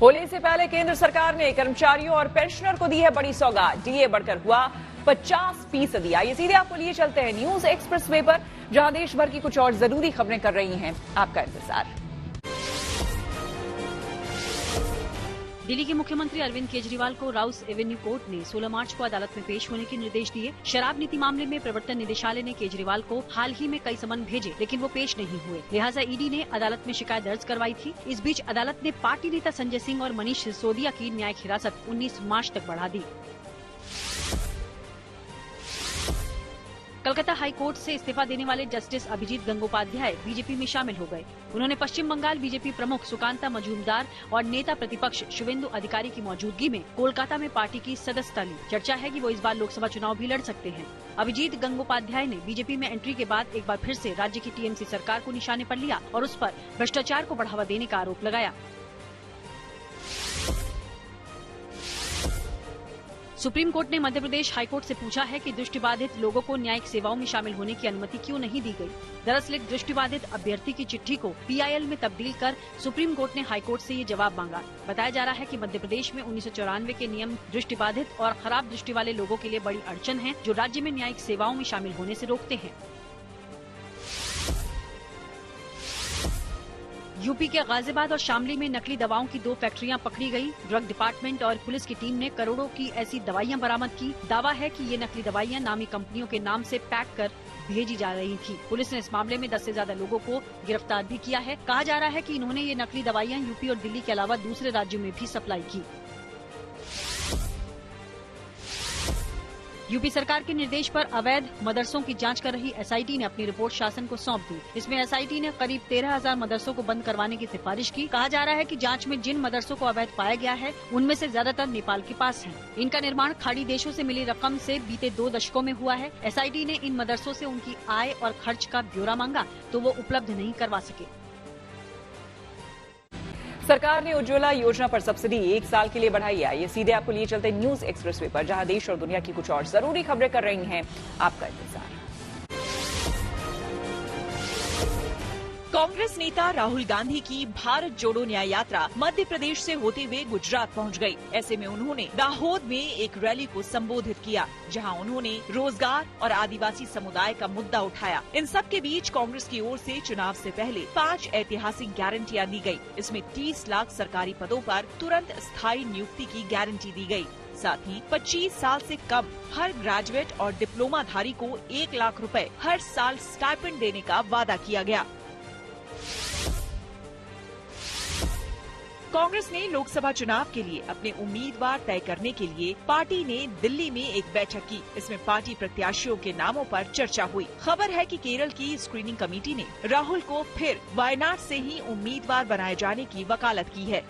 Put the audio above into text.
होली से पहले केंद्र सरकार ने कर्मचारियों और पेंशनर को दी है बड़ी सौगात। डीए बढ़कर हुआ 50%। आइए सीधे आपको लिए चलते हैं न्यूज एक्सप्रेस वे पर, जहां देश भर की कुछ और जरूरी खबरें कर रही हैं आपका इंतजार। दिल्ली के मुख्यमंत्री अरविंद केजरीवाल को राउस एवेन्यू कोर्ट ने 16 मार्च को अदालत में पेश होने के निर्देश दिए। शराब नीति मामले में प्रवर्तन निदेशालय ने केजरीवाल को हाल ही में कई समन भेजे, लेकिन वो पेश नहीं हुए। लिहाजा ईडी ने अदालत में शिकायत दर्ज करवाई थी। इस बीच अदालत ने पार्टी नेता संजय सिंह और मनीष सिसोदिया की न्यायिक हिरासत 19 मार्च तक बढ़ा दी। कलकत्ता हाई कोर्ट से इस्तीफा देने वाले जस्टिस अभिजीत गंगोपाध्याय बीजेपी में शामिल हो गए। उन्होंने पश्चिम बंगाल बीजेपी प्रमुख सुकांता मजूमदार और नेता प्रतिपक्ष शुवेंदु अधिकारी की मौजूदगी में कोलकाता में पार्टी की सदस्यता ली। चर्चा है कि वो इस बार लोकसभा चुनाव भी लड़ सकते हैं। अभिजीत गंगोपाध्याय ने बीजेपी में एंट्री के बाद एक बार फिर से राज्य की टीएमसी सरकार को निशाने पर लिया और उस पर भ्रष्टाचार को बढ़ावा देने का आरोप लगाया। सुप्रीम कोर्ट ने मध्य प्रदेश हाईकोर्ट से पूछा है कि दृष्टिबाधित लोगों को न्यायिक सेवाओं में शामिल होने की अनुमति क्यों नहीं दी गई। दरअसल एक दृष्टिबाधित अभ्यर्थी की चिट्ठी को PIL में तब्दील कर सुप्रीम कोर्ट ने हाईकोर्ट से ये जवाब मांगा। बताया जा रहा है कि मध्य प्रदेश में 1994 के नियम दृष्टिबाधित और खराब दृष्टि वाले लोगों के लिए बड़ी अड़चन है, जो राज्य में न्यायिक सेवाओं में शामिल होने से रोकते हैं। यूपी के गाजियाबाद और शामली में नकली दवाओं की 2 फैक्ट्रियां पकड़ी गई। ड्रग डिपार्टमेंट और पुलिस की टीम ने करोड़ों की ऐसी दवाइयां बरामद की। दावा है कि ये नकली दवाइयां नामी कंपनियों के नाम से पैक कर भेजी जा रही थी। पुलिस ने इस मामले में 10 से ज्यादा लोगों को गिरफ्तार भी किया है। कहा जा रहा है कि इन्होंने ये नकली दवाइयां यूपी और दिल्ली के अलावा दूसरे राज्यों में भी सप्लाई की। यूपी सरकार के निर्देश पर अवैध मदरसों की जांच कर रही SIT ने अपनी रिपोर्ट शासन को सौंप दी। इसमें SIT ने करीब 13,000 मदरसों को बंद करवाने की सिफारिश की। कहा जा रहा है कि जांच में जिन मदरसों को अवैध पाया गया है, उनमें से ज्यादातर नेपाल के पास हैं। इनका निर्माण खाड़ी देशों से मिली रकम से बीते 2 दशकों में हुआ है। SIT ने इन मदरसों से उनकी आय और खर्च का ब्यौरा मांगा, तो वो उपलब्ध नहीं करवा सके। सरकार ने उज्ज्वला योजना पर सब्सिडी 1 साल के लिए बढ़ाई है। ये सीधे आपको लिए चलते न्यूज एक्सप्रेस वे पर, जहां देश और दुनिया की कुछ और जरूरी खबरें कर रही हैं आपका इंतजार। कांग्रेस नेता राहुल गांधी की भारत जोड़ो न्याय यात्रा मध्य प्रदेश से होते हुए गुजरात पहुंच गई। ऐसे में उन्होंने दाहोद में एक रैली को संबोधित किया, जहां उन्होंने रोजगार और आदिवासी समुदाय का मुद्दा उठाया। इन सब के बीच कांग्रेस की ओर से चुनाव से पहले 5 ऐतिहासिक गारंटियां दी गई। इसमें 30 लाख सरकारी पदों पर तुरंत स्थायी नियुक्ति की गारंटी दी गई। साथ ही 25 साल से कम हर ग्रेजुएट और डिप्लोमाधारी को 1 लाख रुपए हर साल स्टाइपेंड देने का वादा किया गया। कांग्रेस ने लोकसभा चुनाव के लिए अपने उम्मीदवार तय करने के लिए पार्टी ने दिल्ली में एक बैठक की। इसमें पार्टी प्रत्याशियों के नामों पर चर्चा हुई। खबर है कि केरल की स्क्रीनिंग कमेटी ने राहुल को फिर वायनाड से ही उम्मीदवार बनाए जाने की वकालत की है।